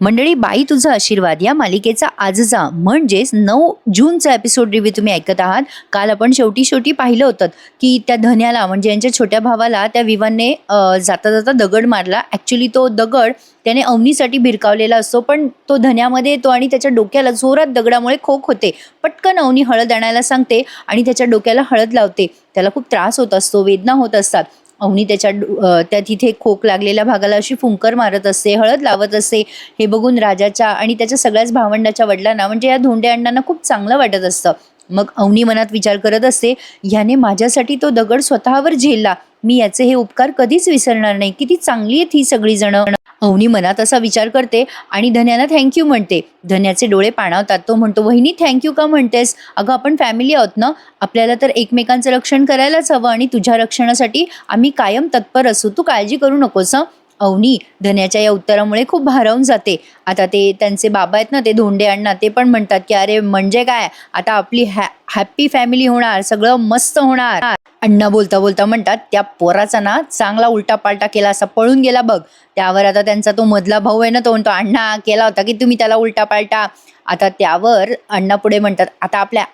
मंडळी, बाई तुझा आशीर्वाद या मालिकेचा आजचा म्हणजेच 9 जूनचा एपिसोड रिव्ह्यू तुम्ही ऐकत आहात. काल आपण शेवटी शेवटी पाहिलं होतं की त्या धन्याला म्हणजे यांच्या छोट्या भावाला त्या विवानने जाता जाता दगड मारला. ॲक्च्युली तो दगड त्याने अवनीसाठी भिरकावलेला असतो, पण तो धन्यामध्ये येतो आणि त्याच्या डोक्याला जोरात दगडामुळे खोक होते. पटकन अवनी हळद आणायला सांगते आणि त्याच्या डोक्याला हळद लावते. त्याला खूप त्रास होत असतो, वेदना होत असतात. अवनी त्या तिथे खोक लागलेल्या भागाला अशी फुंकर मारत असते, हळद लावत असते. हे बघून राजाच्या आणि त्याच्या सगळ्याच भावंडाच्या वडिलांना म्हणजे या धोंडे अण्णांना खूप चांगलं वाटत असतं. मग अवनी मनात विचार करत असते, ह्याने माझ्यासाठी तो दगड स्वतःवर झेलला, मी याचे हे उपकार कधीच विसरणार नाही. किती चांगली आहेत ही सगळी जण. अवनी मनात असा विचार करते आणि धन्याला थँक्यू म्हणते. धन्याचे डोळे पाणावतात. तो म्हणतो, वहिनी थँक्यू का म्हणतेस? अगं आपण फॅमिली आहोत ना, आपल्याला तर एकमेकांचं रक्षण करायलाच हवं आणि तुझ्या रक्षणासाठी आम्ही कायम तत्पर असू, तू काळजी करू नकोस हं. अवनी धन्याच्या या उत्तरामुळे खूप भारावून जाते. आता ते त्यांचे बाबा आहेत ना, ते धोंडे अण्णा, ते पण म्हणतात की अरे म्हणजे काय, आता आपली हॅप्पी फॅमिली होणार, सगळं मस्त होणार. अण्णा बोलता बोलता म्हणतात, त्या पोराचा ना चांगला उलटा पालटा केला, असा पळून गेला बघ. त्यावर आता त्यांचा तो मधला भाऊ आहे ना, तो म्हणतो, अण्णा केला होता की तुम्ही त्याला उलटा पालटा. आता त्यावर अण्णा पुढे म्हणतात, आता आपल्या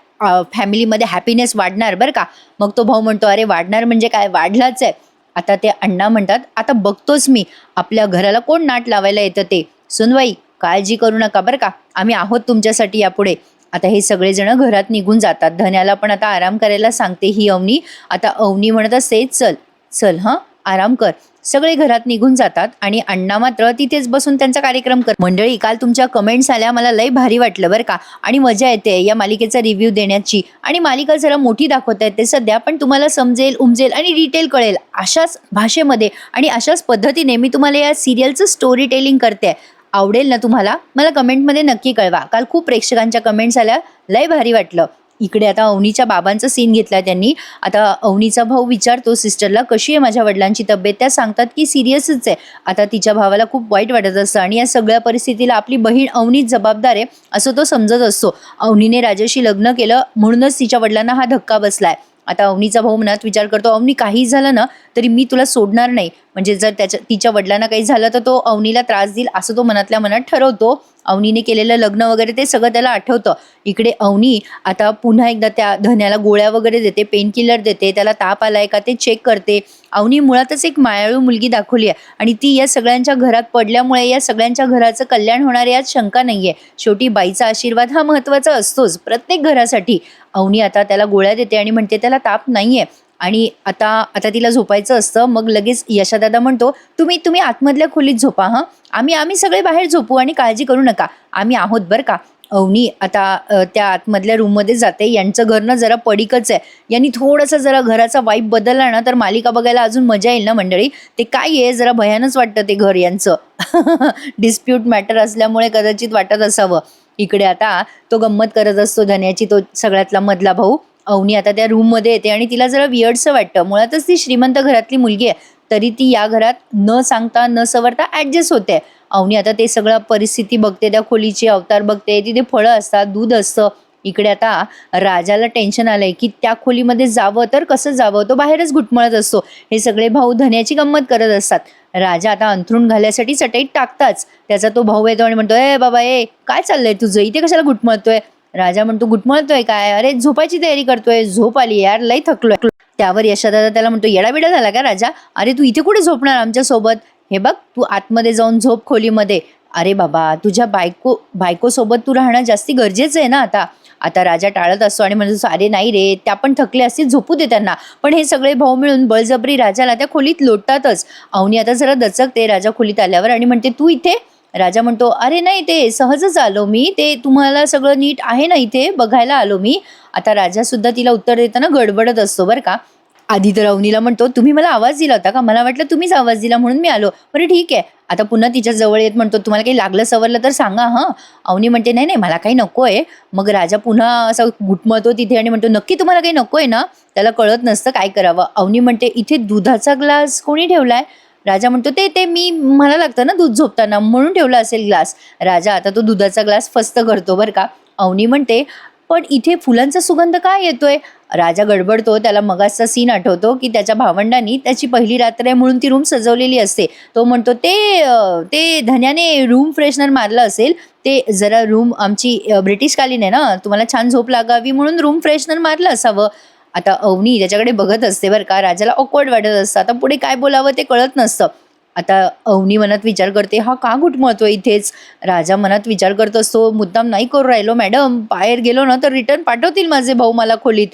फॅमिलीमध्ये हॅपीनेस वाढणार बरं का. मग तो भाऊ म्हणतो, अरे वाढणार म्हणजे काय, वाढलाच आहे. आता ते अण्णा म्हणतात, आता बघतोच मी आपल्या घराला कोण नाट लावायला येतं ते. सुनबाई काळजी करू नका बरं का, आम्ही आहोत तुमच्यासाठी यापुढे. आता हे सगळेजण घरात निघून जातात. धन्याला पण आता आराम करायला सांगते ही अवनी. आता अवनी म्हणत असते, चल चल हां आराम कर. सगळे घरात निघून जातात आणि अण्णा मात्र तिथेच बसून त्यांचा कार्यक्रम कर. मंडळी, काल तुमच्या कमेंट्स आल्या, मला लय भारी वाटलं बरं का, आणि मजा येते या मालिकेचा रिव्ह्यू देण्याची. आणि मालिका जरा मोठी दाखवता येते सध्या, पण तुम्हाला समजेल उमजेल आणि डिटेल कळेल अशाच भाषेमध्ये आणि अशाच पद्धतीने मी तुम्हाला या सिरियलचं स्टोरी टेलिंग करते. आवडेल ना तुम्हाला? मला कमेंटमध्ये नक्की कळवा. काल खूप प्रेक्षकांच्या कमेंट्स आल्या, लय भारी वाटलं. इकडे आता अवनीच्या बाबांचा सीन घेतला त्यांनी. आता अवनीचा भाऊ विचारतो सिस्टरला, कशी आहे माझ्या वडिलांची तब्येत? त्या सांगतात की सिरियसच आहे. आता तिच्या भावाला खूप वाईट वाटत असतं आणि या सगळ्या परिस्थितीला आपली बहीण अवनीच जबाबदार आहे असं तो समजत असतो. अवनीने राजाशी लग्न केलं म्हणूनच तिच्या वडिलांना हा धक्का बसलाय. आता अवनीचा भाऊ मनात विचार करतो, अवनी काही झालं ना तरी मी तुला सोडणार नाही, म्हणजे जर तिच्या वडिलांना काही झालं तर तो अवनीला त्रास देईल असं तो मनातल्या मनात ठरवतो. अवनीने केलेलं लग्न वगैरे ते सगळं त्याला आठवतं. इकडे अवनी आता पुन्हा एकदा त्या धन्याला गोळ्या वगैरे देते, पेन किलर देते, त्याला ताप आलाय का ते चेक करते. अवनी मुळातच एक मायाळू मुलगी दाखवली आहे आणि ती या सगळ्यांच्या घरात पडल्यामुळे या सगळ्यांच्या घराचं कल्याण होणार यात शंका नाहीये. शेवटी बाईचा आशीर्वाद हा महत्वाचा असतोच प्रत्येक घरासाठी. अवनी आता त्याला गोळ्या देते आणि म्हणते त्याला ताप नाहीये आणि आता आता तिला झोपायचं असतं. मग लगेच यशादादा म्हणतो, तुम्ही तुम्ही आतमधल्या खोलीत झोपा हां, आम्ही सगळे बाहेर झोपू आणि काळजी करू नका, आम्ही आहोत बरं का. अवनी आता त्या आतमधल्या रूममध्ये जाते. यांचं घर ना जरा पडीकच आहे. यांनी थोडंसं जरा घराचा वाईब बदलला ना तर मालिका बघायला अजून मजा येईल ना मंडळी. ते काय आहे, जरा भयानच वाटतं ते घर यांचं. डिस्प्यूट मॅटर असल्यामुळे कदाचित वाटत असावं. इकडे आता तो गंमत करत असतो धन्याची, तो सगळ्यातला मधला भाऊ. अवनी आता त्या रूममध्ये येते आणि तिला जरा वियर्डसं वाटतं. मुळातच ती श्रीमंत घरातली मुलगी आहे, तरी ती या घरात न सांगता न सवरता ॲडजस्ट होते. अवनी आता ते सगळं परिस्थिती बघते, त्या खोलीची अवतार बघते, तिथे फळं असतात, दूध असतं. इकडे आता राजाला टेन्शन आलंय की त्या खोलीमध्ये जावं तर कसं जावं, तो बाहेरच घुटमळत असतो. हे सगळे भाऊ धन्याची गंमत करत असतात. राजा आता अंथरूण घालायसाठी चटईत टाकताच त्याचा तो भाऊ येतो आणि म्हणतो, ए बाबा ए, काय चाललंय तुझं, इथे कशाला घुटमळतोय? राजा म्हणतो, घुटमळतोय काय? अरे झोपायची तयारी करतोय, झोप आली यार, लई थकलोय. त्यावर यशादादा त्याला म्हणतो, येडाबिडा झाला का राजा? अरे तू इथे कुठे झोपणार आमच्या सोबत? हे बघ, तू आतमध्ये जाऊन झोप खोलीमध्ये. अरे बाबा, तुझ्या बायकोसोबत तू राहणं जास्ती गरजेचं आहे ना आता. आता राजा टाळत असतो आणि म्हणतो, अरे नाही रे, त्या पण थकले असतील, झोपू दे त्यांना. पण हे सगळे भाऊ मिळून बळजबरी राजाला त्या खोलीत लोटतातच. अवनी आता जरा दचकते राजा खोलीत आल्यावर आणि म्हणते, तू इथे? राजा म्हणतो, अरे नाही, ते सहजच आलो मी, ते तुम्हाला सगळं नीट आहे ना इथे बघायला आलो मी. आता राजा सुद्धा तिला उत्तर देताना गडबडत असतो बरं का. आधी तर अवनीला म्हणतो, तुम्ही मला आवाज दिला होता का? मला वाटलं तुम्हीच आवाज दिला म्हणून मी आलो. बरं ठीक आहे. आता पुन्हा तिच्या जवळ येत म्हणतो, तुम्हाला काही लागलं सवरलं तर सांगा हां. अवनी म्हणते, नाही नाही, मला काही नको आहे. मग राजा पुन्हा असा घुटमळतो तिथे आणि म्हणतो, नक्की तुम्हाला काही नको आहे ना? त्याला कळत नसतं काय करावं. अवनी म्हणते, इथे दुधाचा ग्लास कोणी ठेवलाय? राजा म्हणतो, ते ते मी, मला लागतं ना दूध झोपताना म्हणून ठेवला असेल ग्लास. राजा आता तो दुधाचा ग्लास फस्त करतो बरं का. अवनी म्हणते, पण इथे फुलांचा सुगंध काय येतोय? राजा गडबडतो. त्याला मगाचचा सीन आठवतो की त्याच्या भावंडांनी त्याची पहिली रात्र आहे म्हणून ती रूम सजवलेली असते. तो म्हणतो ते धन्याने रूम फ्रेशनर मारलं असेल. ते जरा रूम आमची ब्रिटिशकालीन आहे ना, तुम्हाला छान झोप लागावी म्हणून रूम फ्रेशनर मारलं असावं. आता अवनी त्याच्याकडे बघत असते बरं का. राजाला ऑकवर्ड वाटत असतं. आता पुढे काय बोलावं ते कळत नसतं. आता अवनी मनात विचार करते, हा का घुटमळतोय इथेच? राजा मनात विचार करत असतो, मुद्दाम नाही करू राहिलो मॅडम, बाहेर गेलो ना तर रिटर्न पाठवतील माझे भाऊ मला खोलीत.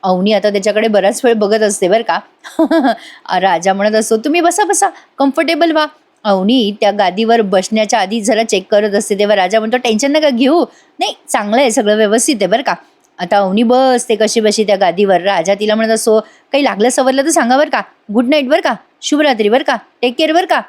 अवनी आता त्याच्याकडे बराच वेळ बघत असते बरं का. राजा म्हणत असतो, तुम्ही बसा बसा, कम्फर्टेबल व्हा. अवनी त्या गादीवर बसण्याच्या आधी जरा चेक करत असते. तेव्हा राजा म्हणतो, टेन्शन नका घेऊ, नाही चांगलं आहे, सगळं व्यवस्थित आहे बरं का. आता अवनी बसते कशी बशी त्या गादीवर. राजा तिला म्हणत असतो, काही लागलं सवरलं तर सांगा बरं का, गुड नाईट बरं का, शुभरात्री बरं का, टेक केअर बरं का.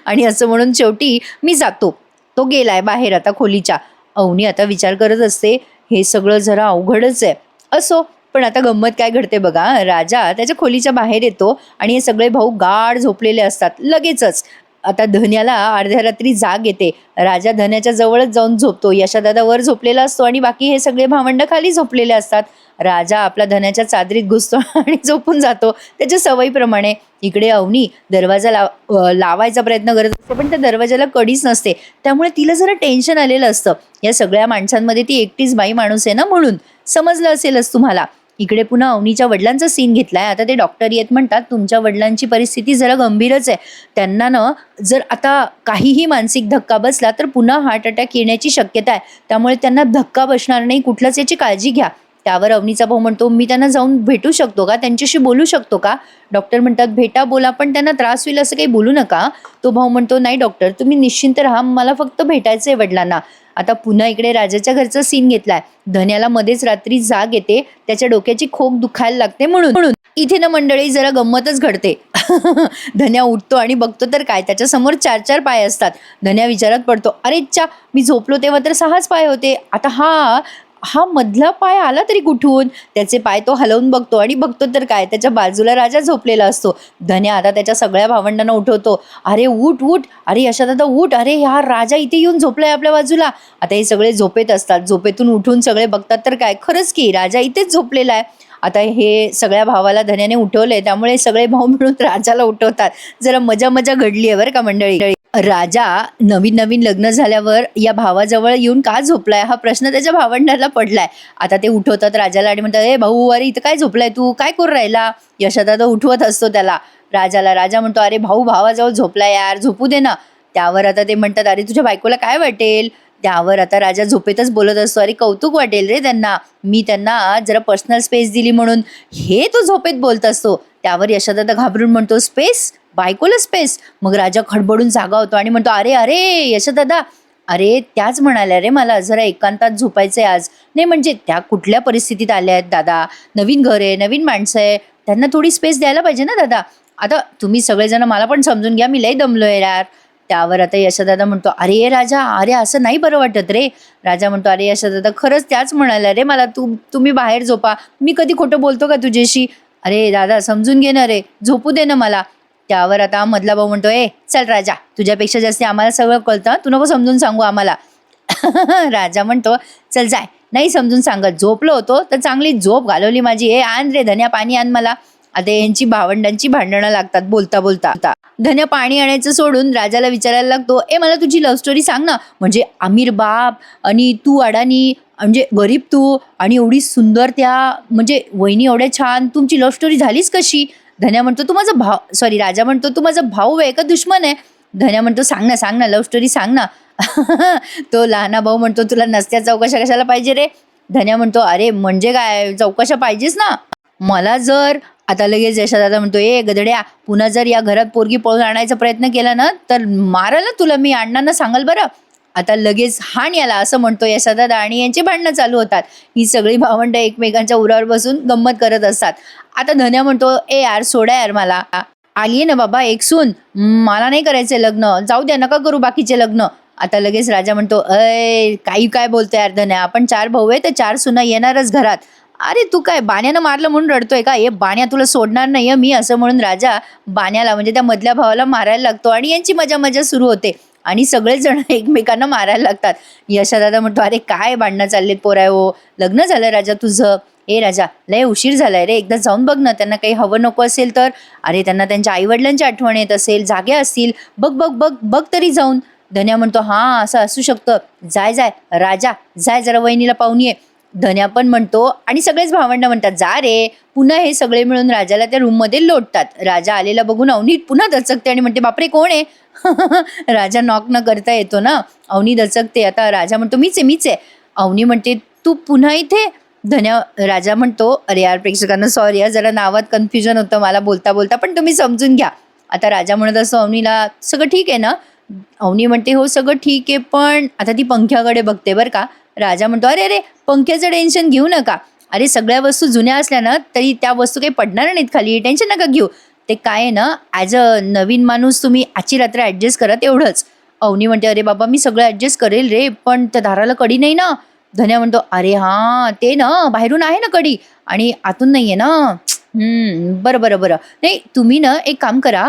आणि असं म्हणून शेवटी मी जातो. तो गेलाय बाहेर आता खोलीच्या. अवनी आता विचार करत असते, हे सगळं जरा अवघडच आहे. असो, पण आता गंमत काय घडते बघा. राजा त्याच्या खोलीच्या बाहेर येतो आणि हे सगळे भाऊ गाढ झोपलेले असतात लगेचच. आता धन्याला अर्ध्या रात्री जाग येते. राजा धन्याच्या जवळच जाऊन झोपतो. यशादादा वर झोपलेला असतो आणि बाकी हे सगळे भावंड खाली झोपलेले असतात. राजा आपला धन्याच्या चादरीत घुसतो आणि झोपून जातो त्याच्या सवयीप्रमाणे. इकडे अवनी दरवाजा लावायचा प्रयत्न करत असते, पण त्या दरवाजाला कडीच नसते. त्यामुळे तिला जरा टेन्शन आलेलं असतं. या सगळ्या माणसांमध्ये ती एकटीच बाई माणूस आहे ना, म्हणून समजलं असेलच तुम्हाला. इकडे पुन्हा अवनीच्या वडिलांचा सीन घेतलाय. आता ते डॉक्टर येत म्हणतात, तुमच्या वडिलांची परिस्थिती जरा गंभीरच आहे. त्यांना ना जर आता काहीही मानसिक धक्का बसला तर पुन्हा हार्ट अटॅक येण्याची शक्यता आहे. त्यामुळे त्यांना धक्का बसणार नाही कुठलाच याची काळजी घ्या. त्यावर अवनीचा भाऊ म्हणतो, मी त्यांना जाऊन भेटू शकतो का, त्यांच्याशी बोलू शकतो का? डॉक्टर म्हणतात, भेटा बोला, पण त्यांना त्रास होईल असं काही बोलू नका. तो भाऊ म्हणतो, नाही डॉक्टर, तुम्ही निश्चिंत राहा, मला फक्त भेटायचं आहे वडिलांना. आता पुन्हा इकडे राजाच्या घरचा सीन घेतलाय. धन्याला मध्येच रात्री जाग येते, त्याच्या डोक्याची खोक दुखायला लागते म्हणून इथे ना मंडळी जरा गंमतच घडते. धन्या उठतो आणि बघतो तर काय, त्याच्या समोर 4 पाय असतात. धन्या विचारात पडतो, अरे च्या, मी झोपलो तेव्हा तर 6च पाय होते, आता हा मधला पाय आला तरी कुठून? त्याचे पाय तो हलवून बघतो आणि बघतो तर काय, त्याच्या बाजूला राजा झोपलेला असतो. धन्या आता त्याच्या सगळ्या भावंडांना उठवतो, अरे उठ उठ, अरे यशादादा उठ, अरे हा राजा इथे येऊन झोपलाय आपल्या बाजूला. आता हे सगळे झोपेत असतात. झोपेतून उठून सगळे बघतात तर काय, खरंच की राजा इथेच झोपलेला आहे. आता हे सगळ्या भावाला धन्याने उठवलंय, त्यामुळे सगळे भाऊ मिळून राजाला उठवतात. जरा मजा घडली आहे बरं का मंडळी. राजा नवीन लग्न झाल्यावर या भावाजवळ येऊन का झोपलाय हा प्रश्न त्याच्या भावंडाला पडलाय. आता ते उठवतात राजाला आणि म्हणतात, ए भाऊ, अरे इथं काय झोपलाय तू, काय करू राहिला? यशादादा उठवत असतो त्याला, राजाला. राजा म्हणतो, अरे भाऊ भावाजवळ झोपलाय यार, झोपू दे ना. त्यावर आता ते म्हणतात, अरे तुझ्या बायकोला काय वाटेल? त्यावर आता राजा झोपेतच बोलत असतो, अरे कौतुक वाटेल रे त्यांना, मी त्यांना जरा पर्सनल स्पेस दिली म्हणून. हे तो झोपेत बोलत असतो. त्यावर यशादादा घाबरून म्हणतो, स्पेस? बायकोला स्पेस? मग राजा खडबडून जागा होतो आणि म्हणतो, अरे अरे यशदादा, अरे त्याच म्हणाल्या रे मला जरा एकांतात झोपायचंय आज. नाही म्हणजे त्या कुठल्या परिस्थितीत आल्या आहेत दादा, नवीन घर आहे, नवीन माणसं आहे, त्यांना थोडी स्पेस द्यायला पाहिजे ना दादा. आता तुम्ही सगळेजण मला पण समजून घ्या, मी लय दमलोय यार. त्यावर आता यशदादा म्हणतो, अरे राजा, अरे असं नाही बरं वाटत रे. राजा म्हणतो, अरे यशदादा, खरंच त्याच म्हणाल्या रे मला, तुम्ही बाहेर झोपा, मी कधी खोटं बोलतो का तुझ्याशी? अरे दादा समजून घे ना रे, झोपू दे ना मला. त्यावर आता मधला भाऊ म्हणतो, ए चल राजा, तुझ्यापेक्षा जास्त आम्हाला सगळं कळतं, तू नको समजून सांगू आम्हाला. राजा म्हणतो, चल जाय, नाही समजून सांगत, झोपलो होतो तर चांगली झोप घालवली माझी. ए आण रे धन्या, पाणी आण मला. आता यांची भावंडांची भांडणं लागतात बोलता बोलता. धन्या पाणी आणायचं सोडून राजाला विचारायला लागतो, ए मला तुझी लव्ह स्टोरी सांग ना, म्हणजे आमिर बाप आणि तू अडाणी, म्हणजे गरीब तू, आणि एवढी सुंदर त्या म्हणजे वहिनी एवढ्या छान, तुमची लव्ह स्टोरी झालीच कशी? धन्या म्हणतो, तू माझा भाऊ, सॉरी राजा म्हणतो, तू माझा भाऊ आहे का दुश्मन आहे? धन्या म्हणतो, सांग ना लव्ह स्टोरी सांग ना. तो लहाना भाऊ म्हणतो, तुला नसत्या चौकशा कशाला पाहिजे रे? धन्या म्हणतो, अरे म्हणजे काय, चौकशा पाहिजेच ना मला. जर आता लगेच यशादादा म्हणतो, ए गदड्या, पुन्हा जर या घरात पोरगी पळून आणायचा प्रयत्न केला ना तर मारायला तुला मी अण्णांना सांगाल बरं. आता लगेच हाण याला, असं म्हणतो यशादादा आणि यांची भांडणं चालू होतात. ही सगळी भावंड एकमेकांच्या उरावर बसून गंमत करत असतात. आता धन्या म्हणतो, ए यार सोडा यार, मला आलीये ना बाबा एक सून, मला नाही करायचंय लग्न, जाऊ द्या, नका करू बाकीचे लग्न. आता लगेच राजा म्हणतो, अय काही काय बोलतोय यार धन्या, आपण 4 भाऊ आहे तर 4 सुना येणारच घरात. अरे तू काय बाण्यानं मारलं म्हणून रडतोय का? हे बाण्या तुला सोडणार नाही मी, असं म्हणून राजा बाण्याला म्हणजे त्या मधल्या भावाला मारायला लागतो आणि यांची मजा सुरू होते. आणि सगळेच जण एकमेकांना मारायला लागतात. यशादादा म्हणतो, "अरे काय भांडणं चाललेत पोराओ, लग्न झालं राजा तुझं? ए राजा, लय उशीर झालाय रे, एकदा जाऊन बघ ना, त्यांना काही हवं नको असेल तर. अरे त्यांना त्यांच्या आईवडिलांची आठवण येत असेल, जागे असतील, बघ बघ बघ बघ तरी जाऊन." धन्या म्हणतो, "हां, असं असू शकतं. जाय जाय राजा, जाय जरा वहिनीला पाहून ये." धन्या पण म्हणतो आणि सगळेच भावंड म्हणतात, "जा रे." पुन्हा हे सगळे मिळून राजाला त्या रूममध्ये लोटतात. राजा आलेला बघून अवनी पुन्हा दचकते आणि म्हणते, "बापरे कोण आहे?" राजा नॉक न करता येतो ना. अवनी दचकते. आता राजा म्हणतो, "मीच आहे, मीच आहे." अवनी म्हणते, "तू पुन्हा इथे?" राजा म्हणतो, "अरे यार प्रेक्षकांना सॉरी यार, जरा नावात कन्फ्युजन होतं मला बोलता बोलता, पण तुम्ही समजून घ्या." आता राजा म्हणत असतो अवनीला, "सगळं ठीक आहे ना?" अवनी म्हणते, "हो सगळं ठीक आहे." पण आता ती पंख्याकडे बघते बरं का. राजा म्हणतो, "अरे अरे, पंख्याचं टेन्शन घेऊ नका. अरे सगळ्या वस्तू जुन्या असल्या ना तरी त्या वस्तू काही पडणार नाहीत खाली, टेन्शन नका घेऊ. ते काय आहे ना, ॲज अ नवीन माणूस तुम्ही आजची रात्र ॲडजस्ट करा तेवढंच." अवनी म्हणते, "अरे बाबा मी सगळं ॲडजस्ट करेल रे, पण त्या दाराला कडी नाही ना." धन्या म्हणतो, "अरे हां, ते ना बाहेरून आहे ना कडी आणि आतून नाही आहे ना. बरं, बरं, बरं. नाही तुम्ही ना एक काम करा,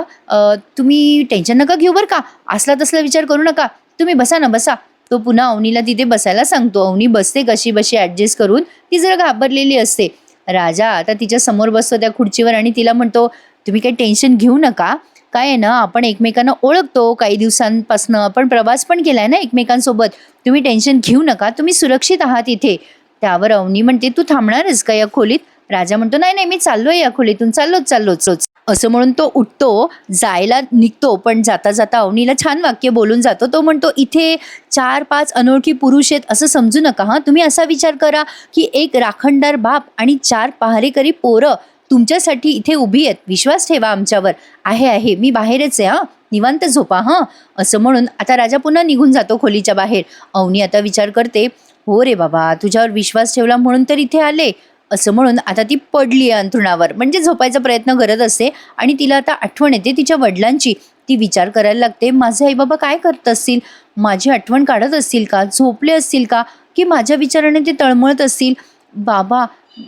तुम्ही टेन्शन नका घेऊ बरं का. असला तसला विचार करू नका. तुम्ही बसा ना, बसा." तो पुन्हा अवनीला तिथे बसायला सांगतो. अवनी बसते कशीबशी ॲडजस्ट करून. ती जरा घाबरलेली असते. राजा आता तिच्या समोर बसतो त्या खुर्चीवर आणि तिला म्हणतो, "तुम्ही काही टेन्शन घेऊ नका. काय आहे ना, आपण एकमेकांना ओळखतो काही दिवसांपासनं. आपण प्रवास पण केलाय ना एकमेकांसोबत. तुम्ही टेन्शन घेऊ नका. तुम्ही सुरक्षित आहात इथे." त्यावर अवनी म्हणते, "तू थांबणारच का या खोलीत?" राजा म्हणतो, "नाही, नाही, मी चाललोय या खोलीतून. चाललोच." असं म्हणून तो उठतो, जायला निघतो. पण जाता जाता अवनीला छान वाक्य बोलून जातो. तो म्हणतो, "इथे 4-5 अनोळखी पुरुष आहेत असं समजू नका हां. तुम्ही असा विचार करा की एक राखणदार बाप आणि 4 पहारेकरी पोरं तुमच्यासाठी इथे उभी आहेत. विश्वास ठेवा आमच्यावर. आहे, मी बाहेरच आहे हां. निवांत झोपा हां." असं म्हणून आता राजा पुन्हा निघून जातो खोलीच्या बाहेर. अवनी आता विचार करते, "हो रे बाबा, तुझ्यावर विश्वास ठेवला म्हणून तर इथे आले." असं म्हणून आता ती पडली आहे अंथरुणावर, म्हणजे झोपायचा प्रयत्न करत असते आणि तिला आता आठवण येते तिच्या वडिलांची. ती विचार करायला लागते, माझे आई बाबा काय करत असतील? माझी आठवण काढत असतील का? झोपले असतील का? की माझ्या विचाराने ते तळमळत असतील? बाबा,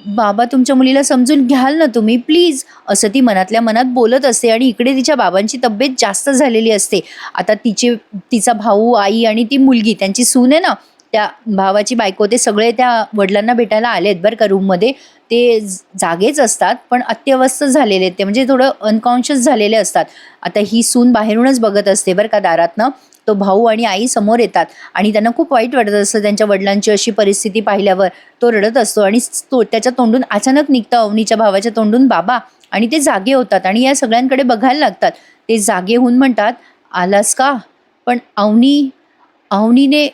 बाबा तुमच्या मुलीला समजून घ्याल ना तुम्ही प्लीज, असं ती मनातल्या मनात बोलत असते. आणि इकडे तिच्या बाबांची तब्येत जास्त झालेली असते. आता तिचा भाऊ, आई आणि ती मुलगी, त्यांची सून आहे ना, त्या भावाची बायको, ते सगळे त्या वडिलांना भेटायला आलेत बरं का रूममध्ये. ते जागेच असतात पण अत्यवस्थ झालेले आहेत ते, म्हणजे थोडं अनकॉन्शियस झालेले असतात. आता ही सून बाहेरूनच बघत असते बरं का दारातनं. तो भाऊ आणि आई समोर येतात आणि त्यांना खूप वाईट वाटत असतं त्यांच्या वडिलांची अशी परिस्थिती पाहिल्यावर. तो रडत असतो आणि त्याच्या तोंडून अचानक निघतं अवनीच्या भावाच्या तोंडून, "बाबा." आणि ते जागे होतात आणि या सगळ्यांकडे बघायला लागतात. ते जागे होऊन म्हणतात, "आलास का? पण अवनीने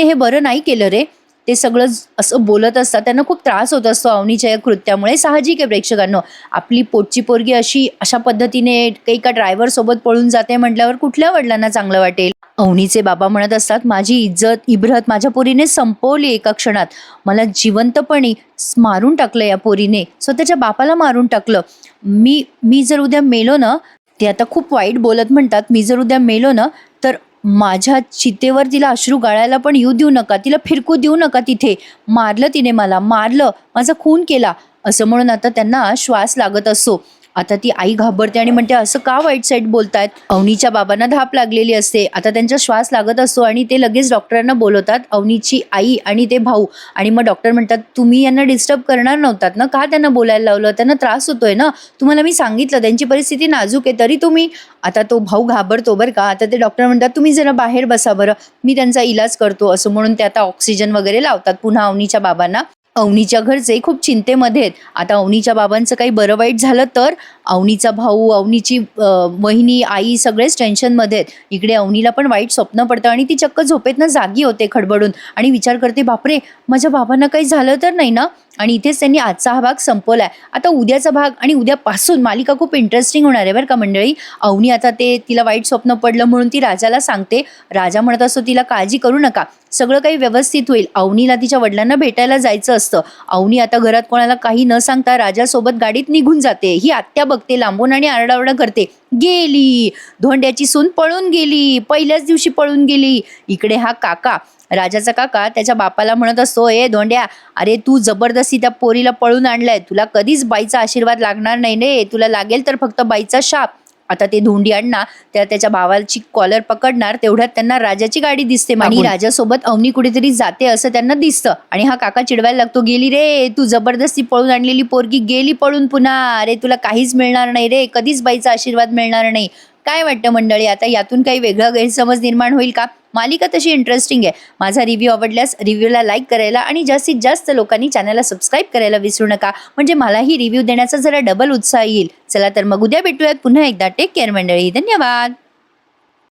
हे बरं नाही केलं रे." ते सगळं असं बोलत असतात. त्यांना खूप त्रास होत असतो अवनीच्या या कृत्यामुळे. साहजिक आहे प्रेक्षकांनो. आपली पोटची पोरगी अशा पद्धतीने एका ड्रायव्हरसोबत पळून जाते म्हटल्यावर कुठल्या वडिलांना चांगलं वाटेल? अवनीचे बाबा म्हणत असतात, "माझी इज्जत, इब्रत माझ्या पोरीने संपवली एका क्षणात. मला जिवंतपणी मारून टाकलं या पोरीने. स्वतःच्या बापाला मारून टाकलं. मी जर उद्या मेलो ना." ते आता खूप वाईट बोलत म्हणतात, "मी जर उद्या मेलो ना तर माझ्या चितेवर तिला अश्रू गाळायला पण येऊ देऊ नका. तिला फिरकू देऊ नका तिथे. मारलं तिने मला, मारलं, माझा खून केला." असं म्हणून आता त्यांना श्वास लागत असतो. आता ती आई घाबरते आणि म्हणते, "असं का वाईट साईट बोलतायत?" अवनीच्या बाबांना धाप लागलेली असते. आता त्यांचा श्वास लागत असतो आणि ते लगेच डॉक्टरांना बोलवतात, अवनीची आई आणि ते भाऊ. आणि मग डॉक्टर म्हणतात, "तुम्ही यांना डिस्टर्ब करणार नव्हतात ना, का त्यांना बोलायला लावलं? त्यांना त्रास होतोय ना, तुम्हाला मी सांगितलं त्यांची परिस्थिती नाजूक आहे, तरी तुम्ही." आता तो भाऊ घाबरतो बरं का. आता ते डॉक्टर म्हणतात, "तुम्ही जरा बाहेर बसा बरं, मी त्यांचा इलाज करतो." असं म्हणून ते आता ऑक्सिजन वगैरे लावतात पुन्हा अवनीच्या बाबांना. अवनीच्या घरचे खूप चिंतेमध्ये आहेत. आता अवनीच्या बाबांचं काही बरं वाईट झालं तर अवनीचा भाऊ, अवनीची वहिनी, आई सगळेच टेन्शनमध्ये आहेत. इकडे अवनीला पण वाईट स्वप्न पडतं आणि ती चक्क झोपेतनं जागी होते खडबडून आणि विचार करते, "बापरे, माझ्या बाबांना काही झालं तर नाही ना?" आणि इथेच त्यांनी आजचा हा भाग संपवलाय. आता उद्याचा भाग आणि उद्यापासून मालिका खूप इंटरेस्टिंग होणार आहे बरं का मंडळी. अवनी आता तिला वाईट स्वप्न पडलं म्हणून ती राजाला सांगते. राजा म्हणत असतो, "तिला काळजी करू नका, सगळं काही व्यवस्थित होईल." अवनीला तिच्या वडिलांना भेटायला जायचं असतं. अवनी आता घरात कोणाला काही न सांगता राजासोबत गाडीत निघून जाते. ही आत्या बघते लांबून आणि आरडाओरडा करते, "गेली, धोंड्याची सून पळून गेली, पहिल्याच दिवशी पळून गेली." इकडे हा काका, राजाचा काका त्याच्या बापाला म्हणत असतो, "ए धोंड्या, अरे तू जबरदस्ती त्या पोरीला पळून आणलंय. तुला कधीच बाईचा आशीर्वाद लागणार नाही रे. तुला लागेल तर फक्त बाईचा शाप." आता ते धोंडी अण्णा त्याच्या भावाची कॉलर पकडणार, तेवढ्यात त्यांना राजाची गाडी दिसते आणि राजासोबत अवनी कुठेतरी जाते असं त्यांना दिसतं. आणि हा काका चिडवायला लागतो, गेली रे तू, जबरदस्ती पळून आणलेली पोरगी गेली पळून पुन्हा, अरे तुला काहीच मिळणार नाही रे, कधीच बाईचा आशीर्वाद मिळणार नाही. काय वाटतं मंडळी, आता यातून काही वेगळा गैरसमज निर्माण होईल का? मालिका तशी इंटरेस्टिंग आहे. माझा रिव्ह्यू आवडल्यास रिव्ह्यूला लाईक करायला आणि जास्तीत जास्त लोकांनी चॅनलला सबस्क्राईब करायला विसरू नका, म्हणजे मलाही रिव्ह्यू देण्याचा जरा डबल उत्साह येईल. चला तर मग उद्या भेटूयात पुन्हा एकदा. टेक केअर मंडळी, धन्यवाद.